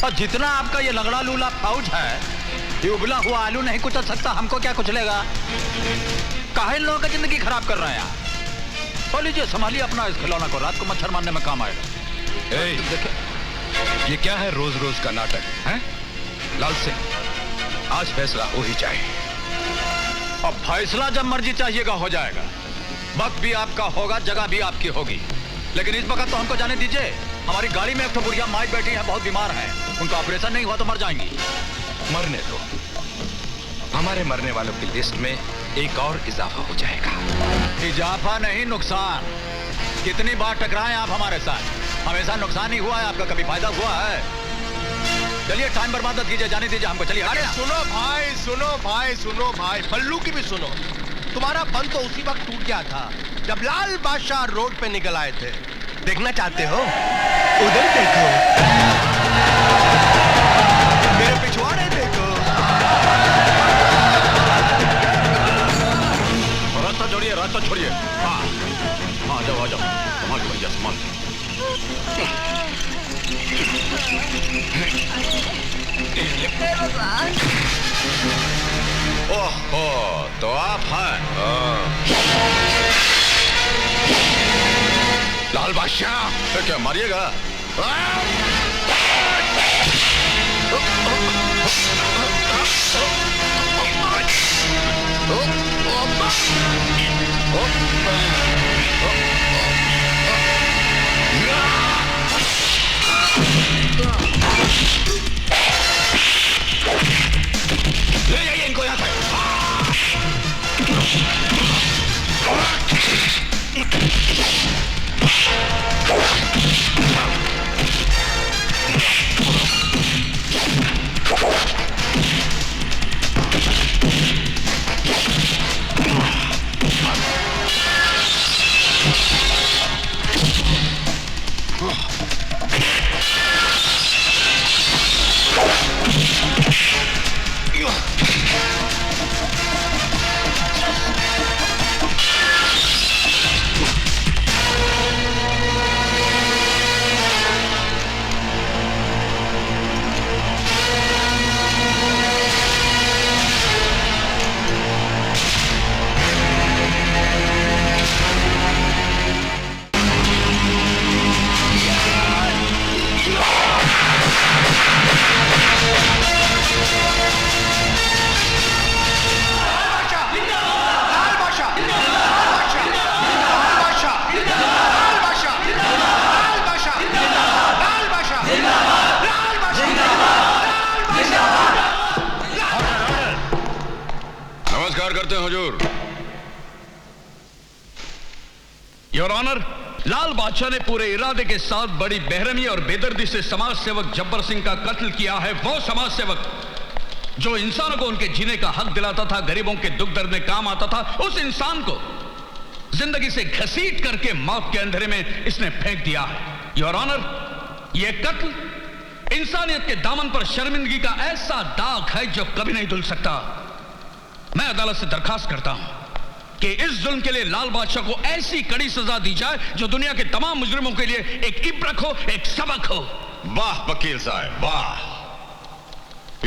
और जितना आपका ये लगड़ा लूला फौज है, ये उबला हुआ आलू नहीं कुचल सकता, हमको क्या कुचलेगा? काहे इन लोगों का जिंदगी खराब कर रहे हैं आप? तो लीजिए, संभालिए अपना इस खिलौना को, रात को मच्छर मारने में काम आएगा। देखिए, ये क्या है रोज रोज का नाटक है? लाल सिंह, आज फैसला हो ही जाए। अब फैसला जब मर्जी चाहिएगा हो जाएगा। वक्त भी आपका होगा, जगह भी आपकी होगी, लेकिन इस वक्त तो हमको जाने दीजिए। हमारी गाड़ी में एक तो बुढ़िया माई बैठी है, बहुत बीमार है, उनका ऑपरेशन नहीं हुआ तो मर जाएंगी। मरने दो, हमारे मरने वालों की लिस्ट में एक और इजाफा हो जाएगा। इजाफा नहीं, नुकसान। कितनी बार टकराए आप हमारे साथ, हमेशा नुकसान ही हुआ है आपका, कभी फायदा हुआ है? चलिए टाइम बर्बाद मत कीजिए, जाने दीजिए हमको, चलिए। अरे सुनो भाई, सुनो भाई, सुनो भाई, पल्लू की भी सुनो। तुम्हारा बंद तो उसी वक्त टूट गया था जब लाल बादशाह रोड पे निकल आए थे। देखना चाहते हो? उधर देखो, मेरे पिछवाड़े देखो। रास्ता छोड़िए, रास्ता छोड़िए। हाँ हाँ, जाओ आ जाओ, संभाल भैया, संभाल। ओहो, तो आप हैं? लाल बादशाह, क्या मारिएगा? ले जाइए इनको यहाँ से। योर ऑनर, लाल बादशाह ने पूरे इरादे के साथ बड़ी बेरहमी और बेदर्दी से समाज सेवक जब्बर सिंह का कत्ल किया है। वो समाज सेवक जो इंसानों को उनके जीने का हक दिलाता था, गरीबों के दुख दर्द में काम आता था, उस इंसान को जिंदगी से घसीट करके मौत के अंधेरे में इसने फेंक दिया है। योर ऑनर, यह कत्ल इंसानियत के दामन पर शर्मिंदगी का ऐसा दाग है जो कभी नहीं धुल सकता। मैं अदालत से दरखास्त करता हूं कि इस जुल्म के लिए लाल बादशाह को ऐसी कड़ी सजा दी जाए जो दुनिया के तमाम मुजरिमों के लिए एक इब्रत हो, एक सबक हो। वाह वकील साहब, वाह!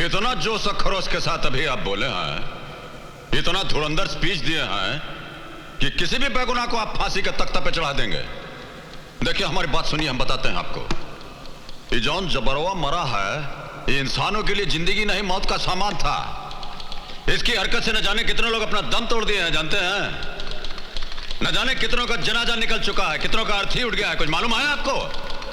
इतना जोश और खरोश के साथ अभी आप बोले हैं, इतना धुरंधर स्पीच दिए हैं कि किसी भी बेगुनाह को आप फांसी के तख्ते पे चढ़ा देंगे। देखिए हमारी बात सुनिए, हम बताते हैं आपको। ये जौन जबरवा मरा है, ये इंसानों के लिए जिंदगी नहीं मौत का सामान था। इसकी हरकत से न जाने कितने लोग अपना दम तोड़ दिए हैं, जानते हैं? न जाने कितनों का जनाजा निकल चुका है, कितनों का अर्थी उठ गया है, कुछ मालूम है आपको?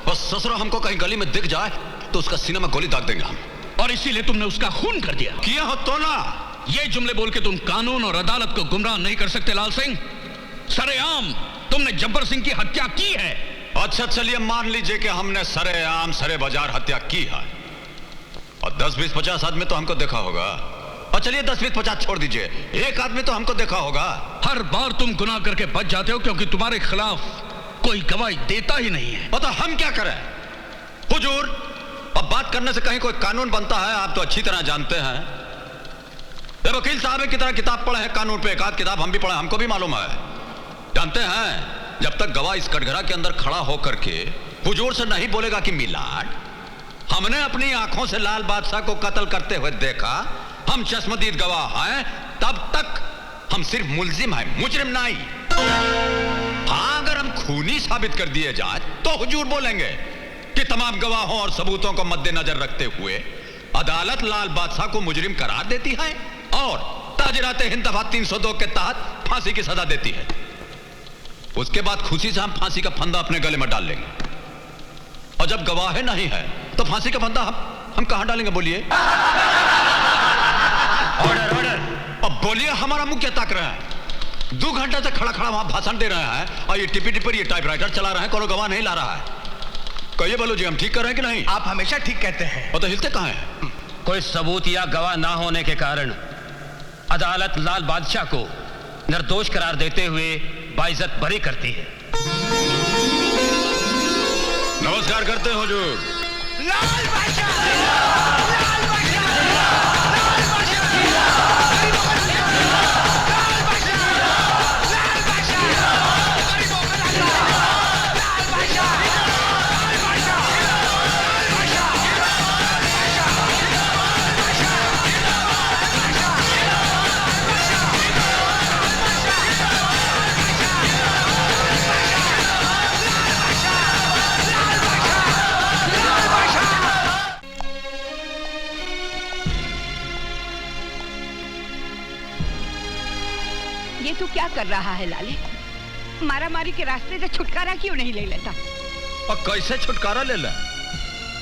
बस ससुरा हमको कहीं गली में दिख जाए तो उसका सीने में गोली दाग देंगे हम। और इसीलिए तुमने उसका खून कर दिया। किया हो तो ना। ये जुमले बोल के तुम कानून और अदालत को गुमराह नहीं कर सकते लाल सिंह। सरेआम तुमने जब्बर सिंह की हत्या की है। अच्छा चलिए मान लीजिए कि हमने सरेआम सरे बाजार हत्या की है, और 10, 20, 50 आदमी तो हमको देखा होगा। और चलिए 10, 20, 50 छोड़ दीजिए, एक आदमी तो हमको देखा होगा। हर बार तुम गुनाह करके बच जाते हो क्योंकि तुम्हारे खिलाफ कोई गवाही देता ही नहीं है। पता हम क्या करें हुजूर? अब बात करने से कहीं कोई कानून बनता है, आप तो अच्छी तरह जानते हैं। ये वकील साहब की तरह किताब पढ़े हैं कानून पे, एक आध किताब हम भी पढ़े, हमको भी मालूम है। जानते हैं, जब तक गवाह इस कटघरा के अंदर खड़ा होकर के हुजूर से नहीं बोलेगा कि मिलाड, हमने अपनी आंखों से लाल बादशाह को कत्ल करते हुए देखा, हम चश्मदीद गवाह हैं, तब तक हम सिर्फ मुल्जिम हैं, मुजरिम नहीं। हाँ, अगर हम खूनी साबित कर दिए जाए तो हुजूर बोलेंगे कि तमाम गवाहों और सबूतों को मद्देनजर रखते हुए अदालत लाल बादशाह को मुजरिम करार देती है और ताजराते हिंद दफा 302 के तहत फांसी की सजा देती है। उसके बाद खुशी से हम फांसी का फंदा अपने गले में डाल लेंगे, और जब गवाह नहीं है तो फांसी का फंदा हम कहां डालेंगे? बोलिए। Order order. अब बोलिए, हमारा मुंह क्या ताक रहा है? 2 घंटे से खड़ा खड़ा वहां भाषण दे रहे हैं और ये टिपी पर ये टाइपराइटर चला रहे हैं, कोनो गवाह नहीं ला रहा है। कहिए बोलो जी, हम ठीक कर रहे हैं कि नहीं? आप हमेशा ठीक कहते हैं। वो तो हिलते कहां हैं? कोई सबूत या गवाह ना होने के कारण अदालत लाल बादशाह को निर्दोष करार देते हुए बाइज्जत बरी करती है। नमस्कार करते हो हुजूर। लाल बादशाह, लाल बादशाह, लाल बादशाह, लाल बादशाह, लाल बादशाह, लाल बादशाह, गरीबों का लाल बादशाह, लाल बादशाह, लाल बादशाह, ये तू क्या कर रहा है लाले? मारामारी के रास्ते से छुटकारा क्यों नहीं ले लेता? और कैसे छुटकारा ले लें?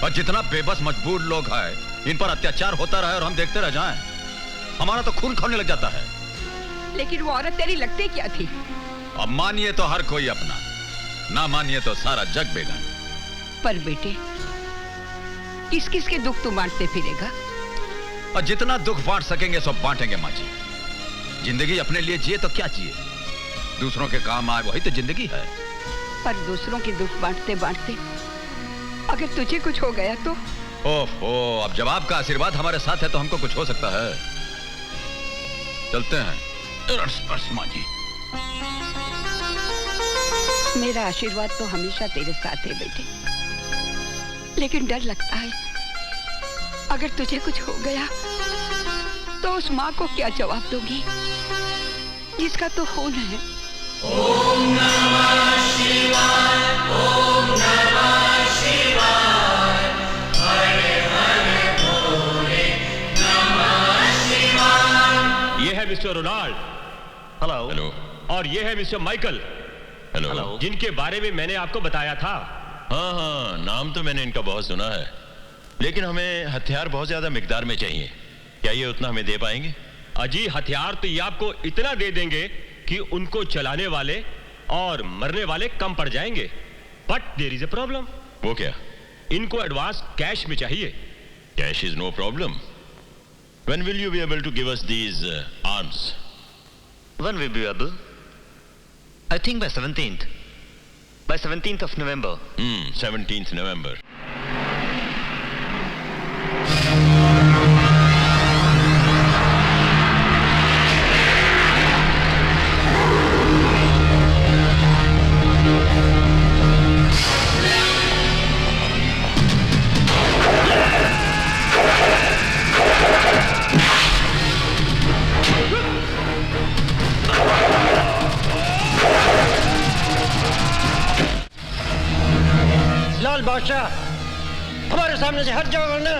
और जितना बेबस मजबूर लोग हैं, इन पर अत्याचार होता रहे और हम देखते रह जाएं, हमारा तो खून खौलने लग जाता है। लेकिन वो औरत तेरी लगती क्या थी? अब मानिए तो हर कोई अपना, ना मानिए तो सारा जग बेगान। पर बेटे, किस किस के दुख तू बांटते फिरेगा? और जितना दुख बांट सकेंगे सब बांटेंगे माँ जी। जिंदगी अपने लिए जिए तो क्या जिए, दूसरों के काम आए वही तो जिंदगी है। पर दूसरों के दुख बांटते बांटते अगर तुझे कुछ हो गया तो? ओहो, अब जब आपका आशीर्वाद हमारे साथ है तो हमको कुछ हो सकता है। चलते हैं। माँ जी, मेरा आशीर्वाद तो हमेशा तेरे साथ है बेटे, लेकिन डर लगता है अगर तुझे कुछ हो गया तो उस माँ को क्या जवाब दोगी जिसका तो खून है? ओम नमः शिवाय, ओम नमः शिवाय, हरे हरे भोले नमः शिवाय। ये है मिस्टर रोनाल्ड। हेलो। हेलो। और ये है मिस्टर माइकल। हेलो। जिनके बारे में मैंने आपको बताया था। हाँ हाँ, नाम तो मैंने इनका बहुत सुना है, लेकिन हमें हथियार बहुत ज्यादा मिकदार में चाहिए। क्या ये उतना हमें दे पाएंगे? अजी, हथियार तो ये आपको इतना दे देंगे कि उनको चलाने वाले और मरने वाले कम पड़ जाएंगे। But there is a problem. वो क्या? इनको एडवांस कैश में चाहिए। Cash is no problem. When will you be able to give us these arms? When will be able? I think by 17th. By 17th of November. 17th November. लाल बादशाह, हमारे सामने से हट जाओ वरना।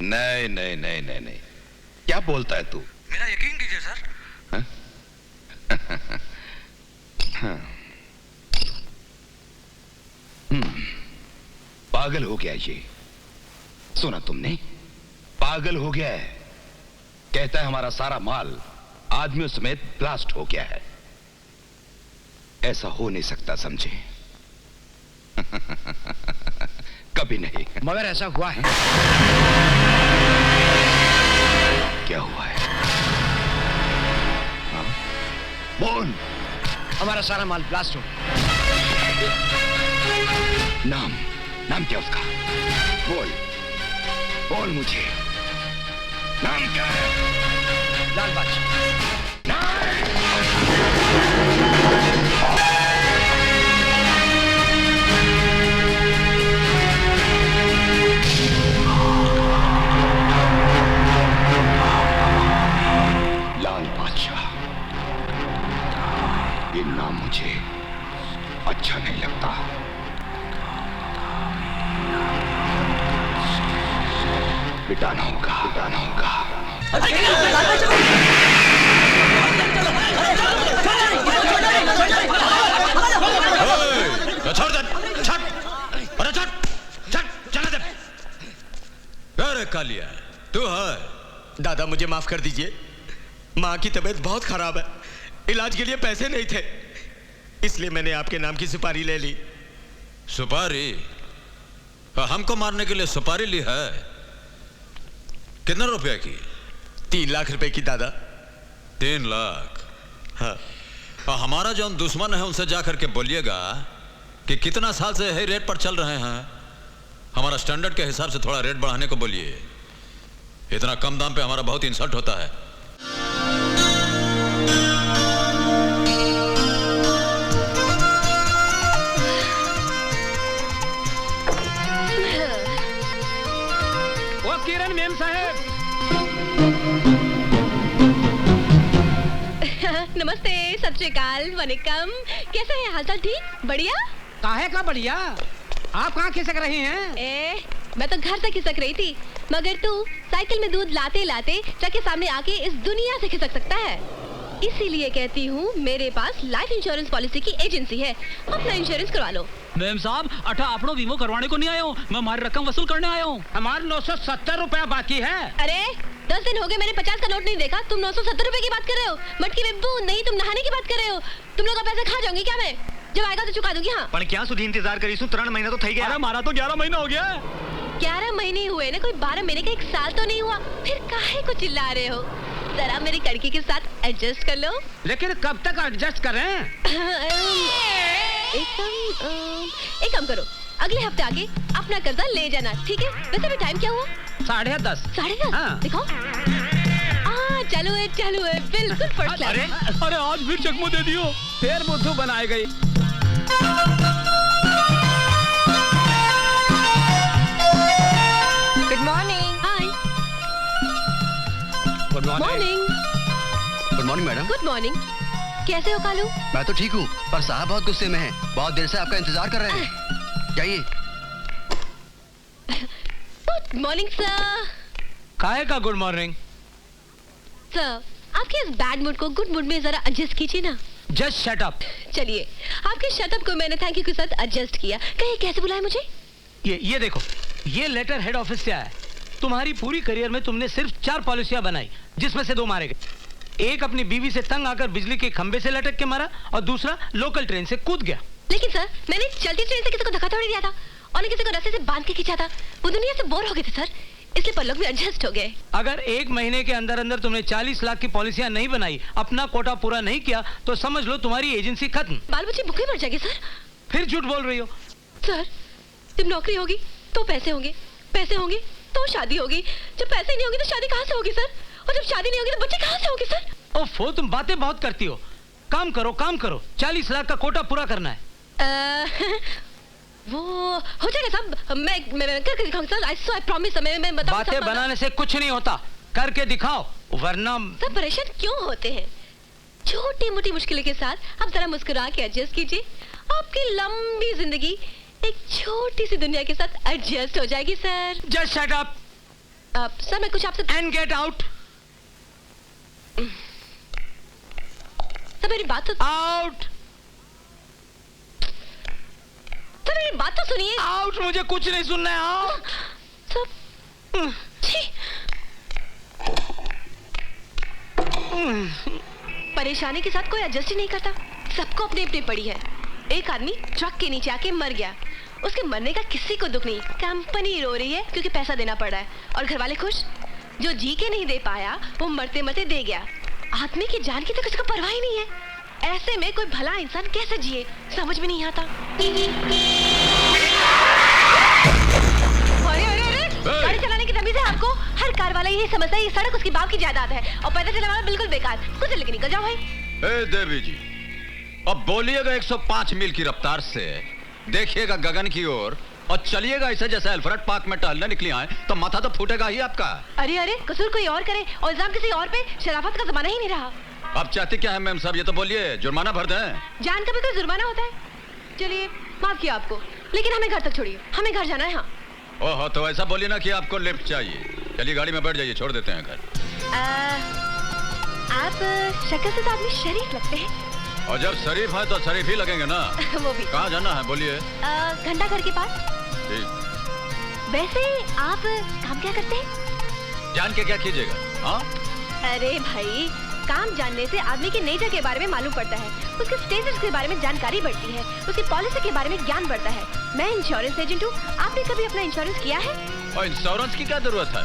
नहीं नहीं नहीं नहीं नहीं, क्या बोलता है तू? मेरा यकीन कीजिए सर। पागल हो गया ये। सुना तुमने? पागल हो गया है। कहता है हमारा सारा माल आदमियों समेत ब्लास्ट हो गया है। ऐसा हो नहीं सकता, समझे? कभी नहीं। मगर ऐसा हुआ है। क्या हुआ है? हाँ? बोल। हमारा सारा माल ब्लास्ट हो। नाम क्या उसका? बोल बोल मुझे। नाम क्या है? लाल बादशाह। लाल बादशाह, ये नाम मुझे अच्छा नहीं लगता। बिटाना होगा, बिटाना होगा। छोड़ दे, छट, अरे छट, छट, चला दे। अरे कालिया, तू है? दादा मुझे माफ कर दीजिए, माँ की तबीयत बहुत खराब है, इलाज के लिए पैसे नहीं थे, इसलिए मैंने आपके नाम की सुपारी ले ली। सुपारी? हमको मारने के लिए सुपारी ली है? कितने रुपए की? 3 लाख रुपए की दादा। 3 लाख? हाँ। हमारा जो दुश्मन है उनसे जाकर के बोलिएगा कि कितना साल से यही रेट पर चल रहे हैं, हमारा स्टैंडर्ड के हिसाब से थोड़ा रेट बढ़ाने को बोलिए। इतना कम दाम पे हमारा बहुत इंसल्ट होता है। वो किरण मेम साहब। नमस्ते, सत श्री अकाल, वनिकम। कैसे हैं? हालचाल ठीक? बढ़िया? काहे का बढ़िया? आप कहाँ खिसक रही हैं? मैं तो घर से खिसक रही थी, मगर तू साइकिल में दूध लाते लाते ट्रक के सामने आके इस दुनिया से खिसक सकता है। इसीलिए कहती हूँ, मेरे पास लाइफ इंश्योरेंस पॉलिसी की एजेंसी है, अपना इंश्योरेंस करवा लो। मैम साहब, अठा आपनो वीमो करवाने को नहीं आया हूँ, मैं हमारी रकम वसूल करने आया हूँ। हमारे 970 रुपया बाकी है। अरे 10 दिन हो गए, मैंने 50 का नोट नहीं देखा, तुम 970 रुपए की बात कर रहे हो? मटकी में बूंद नहीं, तुम नहाने की बात कर रहे हो? तुम लोग का पैसा खा जाऊंगी क्या मैं? जब आएगा तो चुका दूंगी। हाँ, पर क्या सुधी इंतजार करीशू? 3 महीना तो थई गया। अरे हमारा तो 11 महीना हो गया। 11 महीने हुए ना, कोई 12 महीने का 1 साल तो नहीं हुआ? फिर काहे को चिल्ला रहे हो? जरा मेरी कड़की के साथ एडजस्ट कर लो। लेकिन कब तक एडजस्ट करें? एक काम करो, अगले हफ्ते आके अपना कर्जा ले जाना, ठीक है? वैसे भी टाइम क्या हुआ? 10:30। 10:30? हाँ। दिखाओ। चालू है, बिल्कुल फर्स्ट क्लास। अरे आज फिर चकमो दे दियो, फिर बुद्धू बनाए गई। Good morning. Hi. Good morning. Good morning madam. Good morning. कैसे हो कालू? मैं तो ठीक हूँ, पर साहब बहुत गुस्से में हैं। बहुत देर से आपका इंतजार कर रहे हैं। जाइए। Good morning sir. काहे का गुड मॉर्निंग? सर, आपके इस बैड मूड को गुड मूड में जरा एडजस्ट कीजिए ना। Just shut up. चलिए, आपके शटअप को मैंने थैंक यू के साथ एडजस्ट किया। कहीं कैसे बुलाया मुझे? ये देखो, ये लेटर हेड ऑफिस से आया है। तुम्हारी पूरी करियर में तुमने सिर्फ 4 पॉलिसियां बनाई, जिसमें से 2 मारे गए। एक अपनी बीवी से तंग आकर बिजली के खंबे से लटक के मारा, और दूसरा लोकल ट्रेन से कूद गया। लेकिन सर, मैंने चलती ट्रेन से किसी को धक्का थोड़ी दिया था, और किसी को रस्से से बांध के खींचा था। वो दुनिया से बोर हो गए थे सर, इसलिए पर लोग भी एडजस्ट हो गए। अगर 1 महीने के अंदर अंदर तुमने 40 लाख की पॉलिसियां नहीं बनाई, अपना कोटा पूरा नहीं किया, तो समझ लो तुम्हारी एजेंसी खत्म। बाल बच्चे भूखे मर जाएंगे सर। फिर झूठ बोल रही हो। सर, जब नौकरी होगी तो पैसे होंगे, पैसे होंगे तो शादी होगी, जब पैसे नहीं होंगे तो शादी कहाँ से होगी सर? और जब शादी नहीं होगी तो बच्चे कहाँ से होंगे सर? ओफो, तुम बातें बहुत करती हो। काम करो। 40 लाख का कोटा पूरा करना है। वो हो जाएगा साहब, मैं करके दिखाऊंगा सर। I promise, मैं बताऊं। बातें बनाने से कुछ नहीं होता, करके दिखाओ, वरना। सब परेशान क्यों होते हैं? छोटी मोटी मुश्किलों के साथ आप जरा मुस्कुरा के एडजस्ट कीजिए, आपकी लंबी जिंदगी एक छोटी सी दुनिया के साथ एडजस्ट हो जाएगी sir. Just shut up. Sir, मैं कुछ आपसे। And get out. सर, मेरी बात तो। आउट। सर, मेरी बात तो सुनिए। आउट, मुझे कुछ नहीं सुनना है। आओ सब छी। परेशानी के साथ कोई एडजस्ट ही नहीं करता, सबको अपनी अपनी पड़ी है। एक आदमी ट्रक के नीचे आके मर गया, उसके मरने का किसी को दुख नहीं, कंपनी रो रही है क्योंकि पैसा देना पड़ रहा है, और घर वाले खुश। जो जी के नहीं दे पाया वो मरते मरते दे गया। आदमी की जान की तो किसी को परवाह ही नहीं है। ऐसे में कोई भला इंसान कैसे जिए, समझ में नहीं आता। गाड़ी चलाने की तमीज है आपको? हर कार वाला यही समझता है ये सड़क उसकी बाप की जायदाद है, और पैदल चलाने वाला बिल्कुल बेकार। कुछ लेके निकल जाओ भाई। ए देवी जी, अब बोलिएगा 105 मील की रफ्तार से, देखिएगा गगन की ओर, और चलिएगा ऐसे जैसे अल्फ्रेड पार्क में टहलने निकली आए, तो माथा तो फूटेगा ही आपका। अरे अरे, कसूर कोई और करे और इल्जाम किसी और पे, शराफत का जमाना ही नहीं रहा। अब चाहती क्या है मैम साहब, ये तो बोलिए, जुर्माना भर दें। जान का भी कोई जुर्माना होता है? चलिए माफ किया आपको, लेकिन हमें घर तक छोड़िए, हमें घर जाना है। हाँ। ओहो, तो ऐसा बोलिए ना कि आपको लिफ्ट चाहिए। चलिए गाड़ी में बैठ जाइए, छोड़ देते हैं घर। आप शक्ल से तो आदमी शरीफ लगते हैं। और जब शरीफ है तो शरीफ ही लगेंगे ना। वो भी। कहाँ जाना है बोलिए? घंटा घर के पास। ठीक। वैसे आप काम क्या करते हैं? जान के क्या कीजिएगा? हाँ? अरे भाई, काम जानने से आदमी की नेचर के बारे में मालूम पड़ता है, उसके स्टेटस के बारे में जानकारी बढ़ती है, उसकी पॉलिसी के बारे में ज्ञान बढ़ता है। मैं इंश्योरेंस एजेंट हूँ, आपने कभी अपना इंश्योरेंस किया है? और इंश्योरेंस की क्या जरूरत है?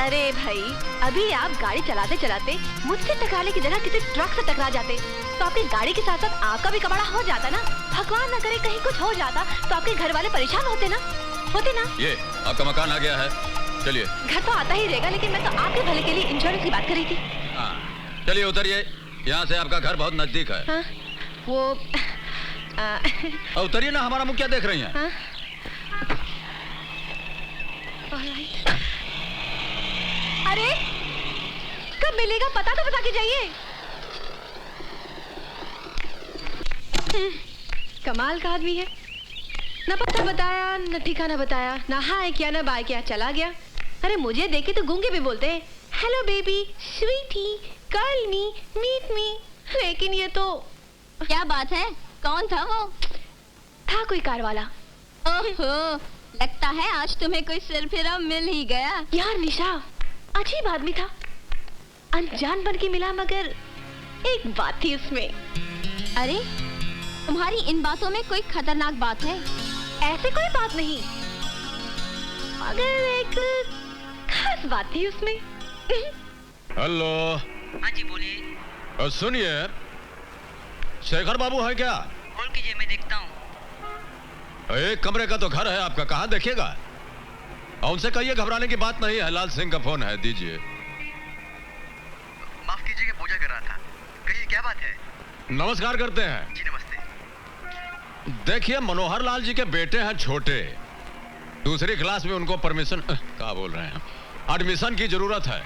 अरे भाई, अभी आप गाड़ी चलाते चलाते मुझसे टकराने की जगह किसी ट्रक से टकरा जाते, तो आपकी गाड़ी के साथ साथ आपका भी कबाड़ा हो जाता ना। भगवान न करे कहीं कुछ हो जाता तो आपके घर वाले परेशान होते ना। ये आपका मकान आ गया है, चलिए। घर तो आता ही रहेगा, लेकिन मैं तो आपके भले के लिए इंश्योरेंस की बात कर रही थी। हाँ, चलिए उतरिए, यहाँ से आपका घर बहुत नजदीक है। हाँ, वो उतरिए ना, हमारा मुंह क्या देख रही हैं? हाँ? अरे कब मिलेगा पता तो बता के जाइए। कमाल का आदमी है, ना पता बताया, न ठिकाना बताया, ना हाय किया ना बाय किया, चला गया। अरे मुझे देखे तो गूंगे भी बोलते हैं, hello baby, sweetie, call me, meet me. लेकिन ये तो क्या बात है, कौन था वो? था कोई कार वाला। ओहो, लगता है आज तुम्हें कोई सिरफिरा मिल ही गया। यार निशा, अजीब आदमी था, अनजान बन के मिला, मगर एक बात थी उसमें। अरे तुम्हारी इन बातों में कोई खतरनाक बात है? ऐसे कोई बात नहीं, मगर एक खास बात थी उसमें। हेलो। हाँ जी बोलिए। सुनिए, शेखर बाबू है क्या? कॉल कीजिए, मैं देखता हूँ। एक कमरे का तो घर है आपका, कहाँ देखेगा? और उनसे कहिए घबराने की बात नहीं है, लाल सिंह का फोन है, दीजिए। माफ कीजिएगा, पूजा कर रहा था। कहिए क्या बात है? नमस्कार करते हैं। जी नमस्ते। देखिए, मनोहर लाल जी के बेटे हैं छोटे, दूसरी क्लास में, उनको परमिशन क्या बोल रहे हैं, एडमिशन की जरूरत है,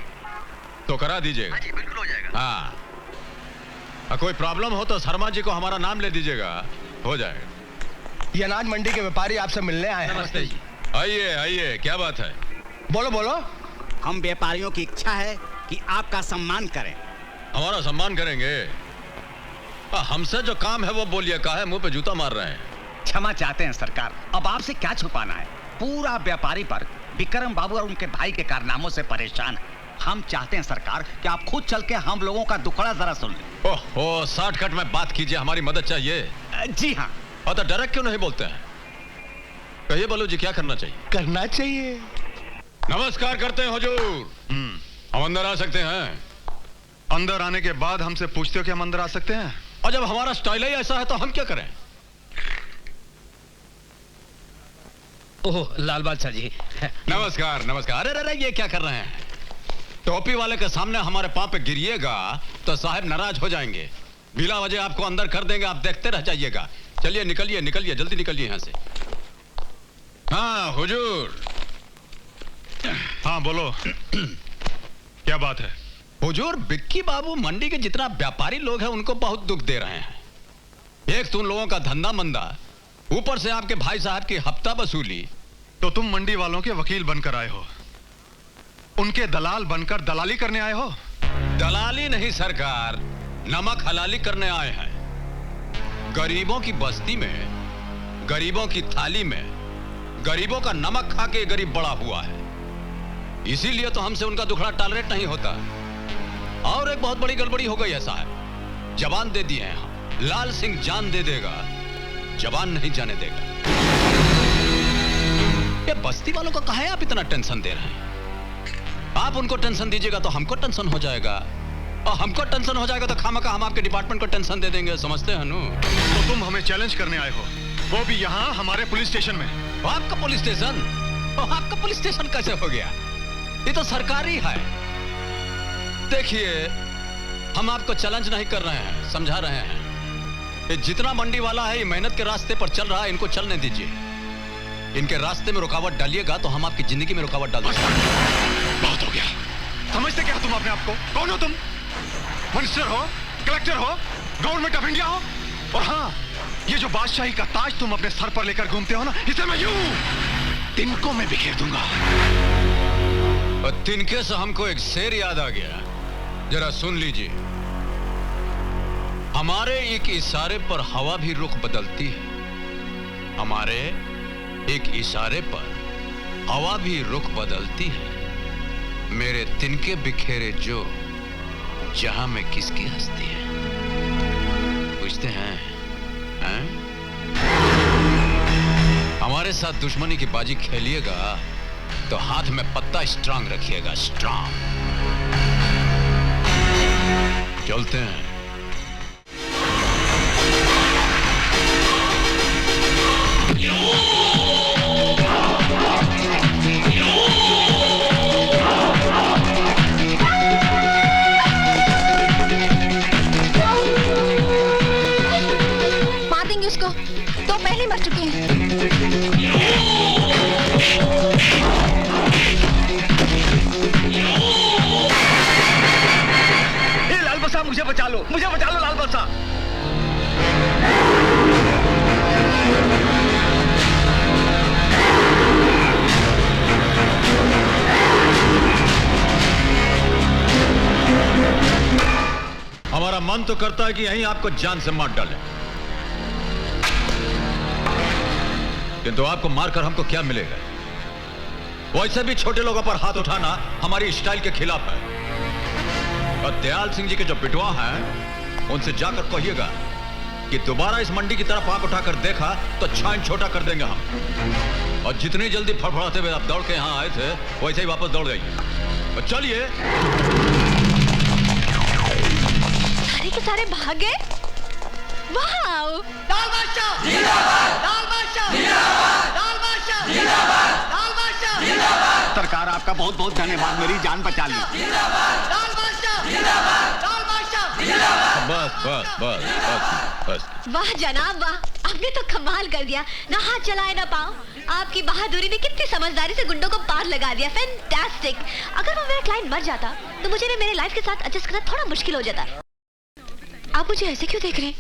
तो करा दीजिएगा। हाँ जी बिल्कुल हो जाएगा। हाँ, कोई प्रॉब्लम हो तो शर्मा जी को हमारा नाम ले दीजिएगा, हो जाएगा। ये अनाज मंडी के व्यापारी आपसे मिलने आए हैं। नमस्ते जी। आइए आइए, क्या बात है? बोलो बोलो। हम व्यापारियों की इच्छा है कि आपका सम्मान करें। हमारा सम्मान करेंगे? हमसे जो काम है वो बोलिए, काहे मुंह पे जूता मार रहे हैं? क्षमा चाहते हैं सरकार, अब आपसे क्या छुपाना है, पूरा व्यापारी वर्ग विक्रम बाबू और उनके भाई के कारनामों से परेशान है। हम चाहते हैं सरकार कि आप खुद चल के हम लोगों का दुखड़ा जरा सुन लें। ओहो, शॉर्टकट में बात कीजिए, हमारी मदद चाहिए। जी हाँ। और तो डायरेक्ट क्यों नहीं बोलते हैं? कहिए बोलो जी, क्या करना चाहिए? करना चाहिए। नमस्कार करते हैं हुजूर। हम अंदर आ सकते हैं? अंदर आने के बाद हमसे पूछते हो कि हम अंदर आ सकते हैं? और जब हमारा स्टाइल ही ऐसा है तो हम क्या करें? ओह लाल बादशाह जी। नमस्कार नमस्कार। अरे अरे, ये क्या कर रहे हैं? टोपी वाले के सामने हमारे पांव पे गिरिएगा तो साहब नाराज हो जाएंगे, बिला वजह आपको अंदर कर देंगे, आप देखते रह जाइएगा। चलिए निकलिए निकलिए, जल्दी निकलिए यहाँ से। हाँ हुजूर। हाँ बोलो। क्या बात है? हुजूर, बिक्की बाबू मंडी के जितना व्यापारी लोग हैं उनको बहुत दुख दे रहे हैं। एक तो उन लोगों का धंधा मंदा, ऊपर से आपके भाई साहब की हफ्ता वसूली। तो तुम मंडी वालों के वकील बनकर आए हो, उनके दलाल बनकर दलाली करने आए हो? दलाली नहीं सरकार, नमक हलाली करने आए हैं। गरीबों की बस्ती में गरीबों की थाली में गरीबों का नमक खा के गरीब बड़ा हुआ है, इसीलिए तो हमसे उनका दुखड़ा टॉलरेट नहीं होता। और एक बहुत बड़ी गड़बड़ी हो गई है साहब, जबान दे दिए हैं हम। लाल सिंह जान दे देगा, जबान नहीं जाने देगा। ये बस्ती वालों को कहा है आप इतना टेंशन दे रहे हैं? आप उनको टेंशन दीजिएगा तो हमको टेंशन हो जाएगा, और हमको टेंशन हो जाएगा तो खामखा हम आपके डिपार्टमेंट को टेंशन दे देंगे, समझते हैं नु? तो तुम हमें चैलेंज करने आए हो, वो भी यहाँ हमारे पुलिस स्टेशन में। आपका पुलिस स्टेशन? आपका पुलिस स्टेशन कैसे हो गया? ये तो सरकारी है। देखिए, हम आपको चैलेंज नहीं कर रहे हैं, समझा रहे हैं। ये जितना मंडी वाला है ये मेहनत के रास्ते पर चल रहा है, इनको चलने दीजिए। इनके रास्ते में रुकावट डालिएगा तो हम आपकी जिंदगी में रुकावट डाल देंगे। बहुत हो गया। समझते क्या तुम अपने आप को? कौन हो तुम? मिनिस्टर हो, कलेक्टर हो, गवर्नमेंट ऑफ इंडिया हो? और हाँ, ये जो बादशाही का ताज तुम अपने सर पर लेकर घूमते हो ना, इसे मैं यूं तिनकों में बिखेर दूंगा। और तिनके से हमको एक शेर याद आ गया, जरा सुन लीजिए। हमारे एक इशारे पर हवा भी रुख बदलती है, हमारे एक इशारे पर हवा भी रुख बदलती है। मेरे तिनके बिखेरे जो, जहां में किसकी हस्ती है? पूछते हैं, हैं? हमारे साथ दुश्मनी की बाजी खेलिएगा तो हाथ में पत्ता स्ट्रांग रखिएगा, स्ट्रांग। चलते हैं। मार देंगे उसको, तो पहले मर चुके हैं। लाल बसा, मुझे बचा लो, मुझे बचा लो लाल बसा। हमारा मन तो करता है कि यहीं आपको जान से मार डालें, किंतु आपको मारकर हमको क्या मिलेगा? वैसे भी छोटे लोगों पर हाथ उठाना हमारी स्टाइल के खिलाफ है। और दयाल सिंह जी के जो बिटवा हैं, उनसे जाकर कहिएगा कि दोबारा इस मंडी की तरफ आंख उठाकर देखा तो छान छोटा कर देंगे हम। और जितनी जल्दी फड़फड़ाते हुए आप दौड़ के यहां आए थे, वैसे ही वापस दौड़ जाइए। और चलिए। सारे के सारे भाग गए। वाह! लाल बादशाह जिंदाबाद, लाल बादशाह जिंदाबाद, लाल बादशाह जिंदाबाद, लाल बादशाह जिंदाबाद। सरकार आपका बहुत बहुत धन्यवाद, मेरी जान बचा ली। जिंदाबाद, लाल बादशाह जिंदाबाद, लाल बादशाह जिंदाबाद। बस बस बस बस बस। वाह जनाब वाह, आपने तो कमाल कर दिया। ना हाथ चलाए ना पाँव, आपकी बहादुरी ने कितनी समझदारी से गुंडों को पार लगा दिया। फैंटास्टिक। अगर वो मेरा क्लाइंट मर जाता तो मुझे मेरे लाइफ के साथ एडजस्ट करना थोड़ा मुश्किल हो जाता। आप मुझे ऐसे क्यों देख रहे हैं?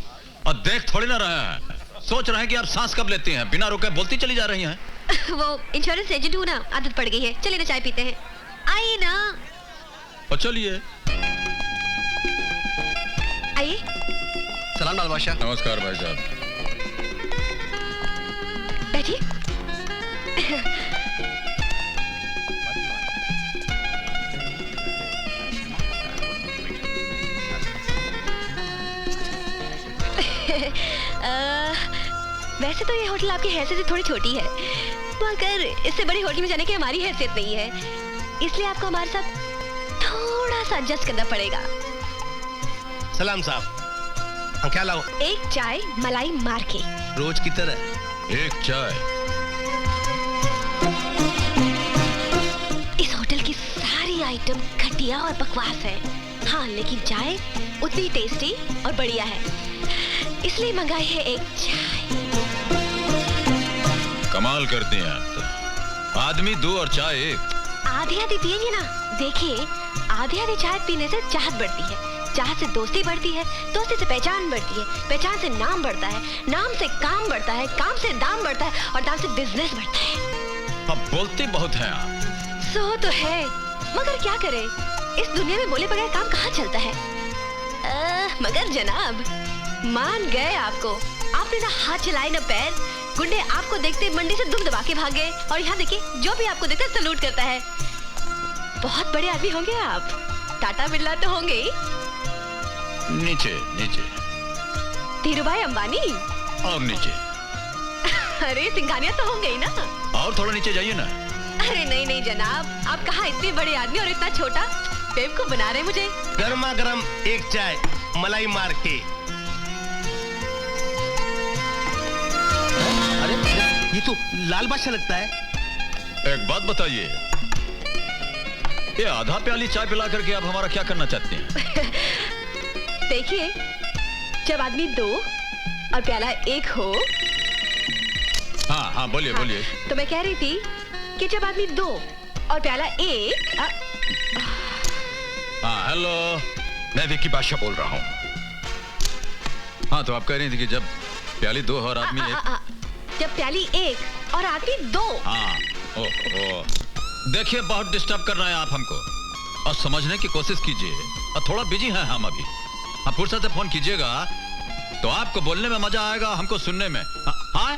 और देख थोड़ी ना रहे हैं, सोच रहे हैं कि आप सांस कब लेती हैं, बिना रुके बोलती चली जा रही हैं। वो इंश्योरेंस एजेंट हूँ ना, आदत पड़ गई है। चलिए ना चाय पीते हैं, आइए ना। और चलिए। आइए। सलाम लाल बादशाह। नमस्कार भाई साहब। बैठिए। वैसे तो ये होटल आपकी हैसियत से थोड़ी छोटी है, मगर इससे बड़ी होटल में जाने की हमारी हैसियत नहीं है, इसलिए आपको हमारे साथ थोड़ा सा एडजस्ट करना पड़ेगा। सलाम साहब, क्या लाओ? एक चाय मलाई मार के। रोज की तरह एक चाय। इस होटल की सारी आइटम घटिया और बकवास है, हाँ लेकिन चाय उतनी टेस्टी और बढ़िया है, इसलिए मंगाई है एक चाय। कमाल करती हैं आप तो। आदमी दो और चाय एक। आधी आधी पिएंगे ना, देखिए आधी आधी चाय पीने से चाहत बढ़ती है, चाहत से दोस्ती बढ़ती है, दोस्ती से पहचान बढ़ती है, पहचान से नाम बढ़ता है, नाम से काम बढ़ता है, काम से दाम बढ़ता है और दाम से बिजनेस बढ़ता है। अब बोलते बहुत हैं आप। सो तो है, मगर क्या करें, इस दुनिया में बोले बगैर काम कहाँ चलता है। मगर जनाब मान गए आपको, आपने ना हाथ चलाए ना पैर, गुंडे आपको देखते मंडी से दुम दबा के भाग गए और यहाँ देखिए जो भी आपको देखता सलूट करता है। बहुत बड़े आदमी होंगे आप, टाटा बिरला तो होंगे ही। नीचे नीचे। धीरूभाई अंबानी और नीचे। अरे सिंघानिया तो होंगे ही ना। और थोड़ा नीचे जाइए ना। अरे नहीं नहीं जनाब, आप कहाँ इतने बड़े आदमी और इतना छोटा, बेवकूफ बना रहे मुझे। गर्मा गर्म एक चाय मलाई मार के। अरे ये तो लाल बादशाह लगता है। एक बात बताइए, ये आधा प्याली चाय पिला करके आप हमारा क्या करना चाहते हैं? देखिए, जब आदमी दो और प्याला एक हो। हाँ हाँ बोलिए बोलिए। तो मैं कह रही थी कि जब आदमी दो और प्याला एक। हाँ हेलो, मैं विक्की बादशाह बोल रहा हूँ। हाँ तो आप कह रही थी कि जब प्याली दो और आदमी एक। जब प्याली एक और आदमी दो। हाँ ओह देखिए, बहुत डिस्टर्ब कर रहे हैं आप हमको, और समझने की कोशिश कीजिए। और थोड़ा बिजी हैं हम अभी। आप फुर्सत से फोन कीजिएगा तो आपको बोलने में मजा आएगा, हमको सुनने में। हाँ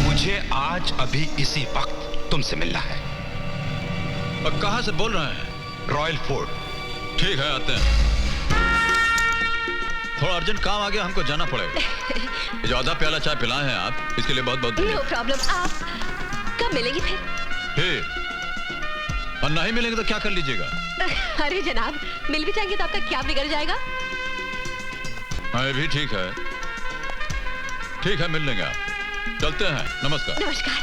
मुझे आज अभी इसी वक्त तुमसे मिलना है। और कहाँ से बोल रहे हैं? Royal fort. ठीक है आते हैं। थोड़ा अर्जेंट काम आ गया, हमको जाना पड़ेगा। जो आधा प्याला चाय पिलाए हैं आप, इसके लिए बहुत बहुत नो प्रॉब्लम। आप कब मिलेंगे फिर? ठीक, और नहीं मिलेंगे तो क्या कर लीजिएगा? अरे जनाब, मिल भी जाएंगे तो आपका क्या बिगड़ जाएगा? हाँ ये भी ठीक है। ठीक है, मिल लेंगे आप। चलते हैं, नमस्कार। नमस्कार।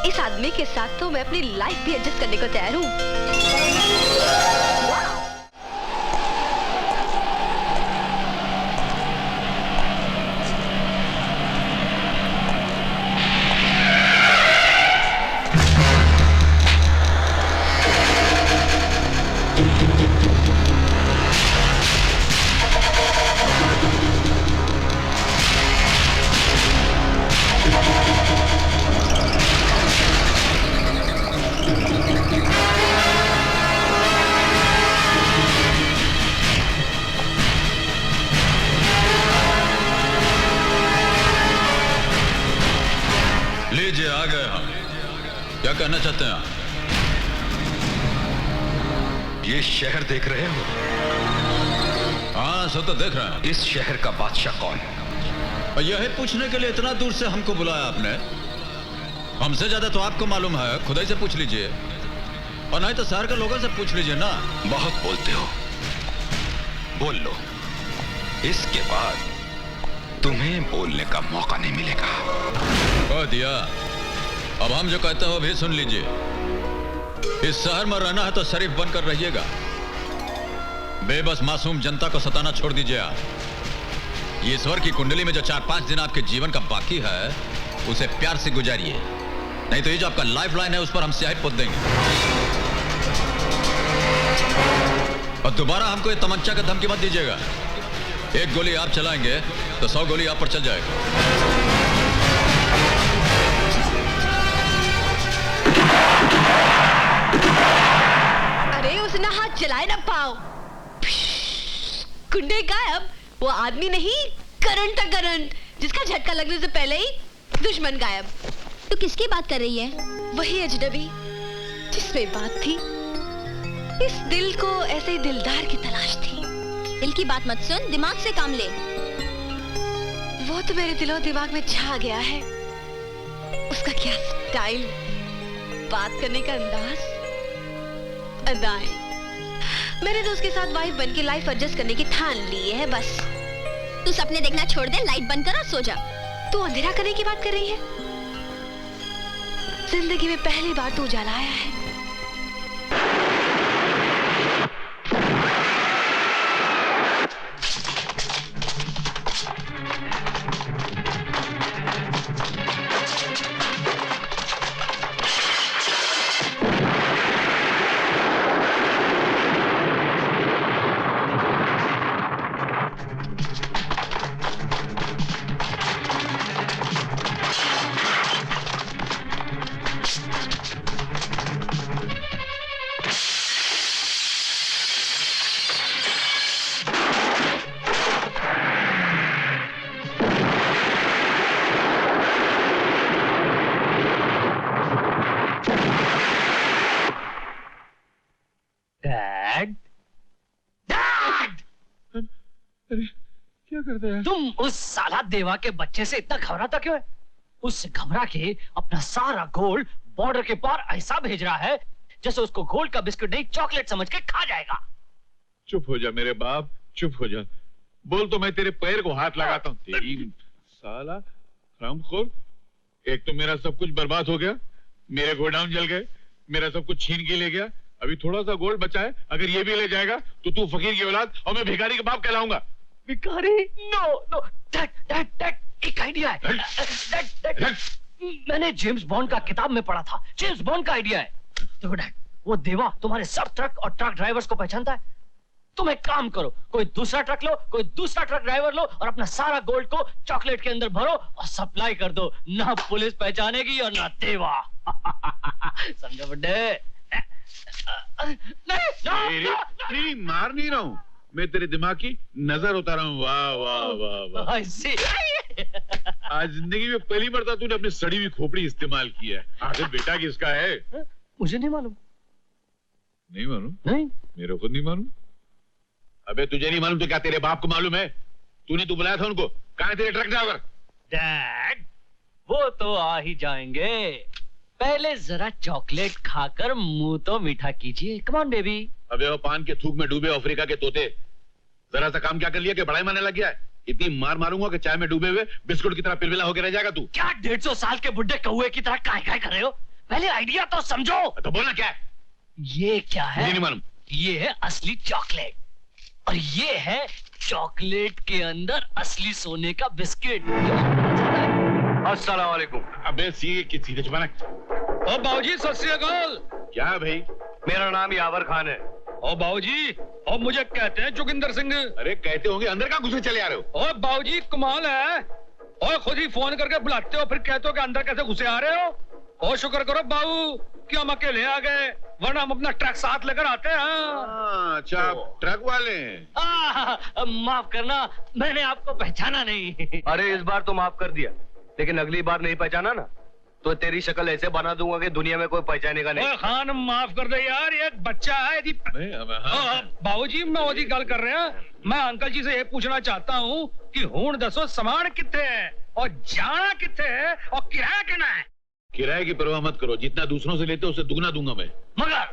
इस आदमी के साथ तो मैं अपनी लाइफ भी एडजस्ट करने को तैयार हूँ। लीजिए आ गए हम। क्या कहना चाहते हैं आप? ये शहर देख रहे हो? हाँ सब तो देख रहे हैं। इस शहर का बादशाह कौन है? और यही पूछने के लिए इतना दूर से हमको बुलाया आपने? हमसे ज्यादा तो आपको मालूम है, खुद ही से पूछ लीजिए। और नहीं तो शहर के लोगों से पूछ लीजिए ना। बहुत बोलते हो, बोल लो। इसके बाद तुम्हें बोलने का मौका नहीं मिलेगा। कह दिया। अब हम जो कहते हैं वो भी सुन लीजिए। इस शहर में रहना है तो शरीफ बनकर रहिएगा। बेबस मासूम जनता को सताना छोड़ दीजिए आप। ईश्वर की कुंडली में जो 4-5 दिन आपके जीवन का बाकी है, उसे प्यार से गुजारिए। नहीं तो ये जो आपका लाइफ लाइन है उस पर हम स्याही पोत देंगे। और दोबारा हमको ये तमंचा का धमकी मत दीजिएगा। एक गोली आप चलाएंगे तो 100 गोली आप पर चल जाएगा। अरे उसने हाथ चलाए ना पाओ। गुंडे गायब। वो आदमी नहीं, करंट था करंट, जिसका झटका लगने से पहले ही दुश्मन गायब। तो किसकी बात कर रही है? वही अजनबी जिसमें बात थी। इस दिल को ऐसे ही दिलदार की तलाश थी। दिल की बात मत सुन, दिमाग से काम ले। वो तो मेरे दिलो दिमाग में छा गया है। उसका क्या स्टाइल, बात करने का अंदाज, अदाएं। मैंने तो उसके साथ वाइफ बन के लाइफ एडजस्ट करने की ठान ली है बस। तू सपने देखना छोड़ दे, लाइट बंद कर और सो जा। तू अंधेरा करने की बात कर रही है? जिंदगी में पहली बार तू उजाला आया है। डैड, क्या करते हैं? तुम उस साला देवा के बच्चे से इतना घबराता क्यों है? उससे घबरा के अपना सारा गोल्ड बॉर्डर के पार ऐसा भेज रहा है जैसे उसको गोल्ड का बिस्कुट नहीं चॉकलेट समझ के खा जाएगा। चुप हो जा मेरे बाप, चुप हो जा। बोल तो मैं तेरे पैर को हाथ लगाता हूँ। तेरी साला हरामखोर, एक तो मेरा सब कुछ बर्बाद हो गया, मेरे गोडाउन जल गए, मेरा सब कुछ छीन के ले गया, अभी थोड़ा सा गोल्ड बचा है, अगर ये भी ले जाएगा तो तू फकीर की औलाद और मैं भिखारी का बाप कहलाऊंगा। भिखारी? No no dad dad dad, एक आइडिया है। डैड डैड, मैंने जेम्स बॉन्ड का किताब में पढ़ा था, जेम्स बॉन्ड का आइडिया है। देखो डैड, वो देवा तुम्हारे सब ट्रक और ट्रक ड्राइवर्स को पहचानता है। तुम एक काम करो, कोई दूसरा ट्रक लो, कोई दूसरा ट्रक ड्राइवर लो और अपना सारा गोल्ड को चॉकलेट के अंदर भरो और सप्लाई कर दो। ना पुलिस पहचानेगी और ना देवा। समझो बुड्ढे? नहीं, मार नहीं रहा हूँ, मैं तेरे दिमाग की नजर उतार रहा हूँ। वाह वाह वाह वाह। आज जिंदगी में पहली मरतबा तूने अपनी सड़ी हुई खोपड़ी इस्तेमाल किया है। आखिर बेटा किसका है? मुझे नहीं मालूम। नहीं मालूम? नहीं, मेरे खुद नहीं मालूम। अबे तुझे नहीं मालूम तो क्या तेरे बाप को मालूम है? तूने तो बुलाया था उनको, कहाँ है तेरे ट्रक ड्राइवर? डैड, वो तो आ ही जाएंगे, पहले जरा चॉकलेट खाकर मुंह तो मीठा कीजिए। Come on baby. अबे वो पान के थूक में डूबे अफ्रीका के तोते, जरा सा काम क्या कर लिया कि बड़ाई मारने लग गया है? इतनी मार मारूंगा कि चाय में डूबे हुए बिस्कुट की तरह पिलपिला होकर रह जाएगा तू। क्या 150 साल के बुड्ढे कौए की तरह काय कर रहे हो? पहले आइडिया तो समझो। तो बोलना क्या है? ये क्या है? मुझे नहीं मालूम। ये है असली चॉकलेट और ये है चॉकलेट के अंदर असली सोने का बिस्किट। अस्सलाम वालेकुम। अबे सीधे छुपाना। ओ बाबूजी सत श्री अकाल। क्या भाई? मेरा नाम यावर खान है। ओ बाबूजी, और मुझे कहते हैं जोगिंदर सिंह। अरे कहते होंगे, अंदर का घुसे चले आ रहे हो? ओ बाबूजी कमाल है, और खुद ही फोन करके बुलाते हो फिर कहते हो कि अंदर कैसे घुसे आ रहे हो। और शुक्र करो बाबू कि हम अकेले आ गए, वरना हम अपना ट्रक साथ लेकर आते हैं। अच्छा, ट्रक वाले? माफ करना, मैंने आपको पहचाना नहीं। अरे इस बार तो माफ कर दिया, लेकिन अगली बार नहीं पहचाना ना तो तेरी शक्ल ऐसे बना दूंगा कि दुनिया में कोई पहचानेगा नहीं। खान माफ कर दे यार, ये बच्चा है। बाबूजी मैं ओदी गल कर रहे हैं, मैं अंकल जी से ये पूछना चाहता हूँ कि हुण दसो सामान कितने है और जाना कितने है और किराया कितना है? किराए की परवाह मत करो, जितना दूसरों से लेते हो उससे दुगना दूंगा मैं। मगर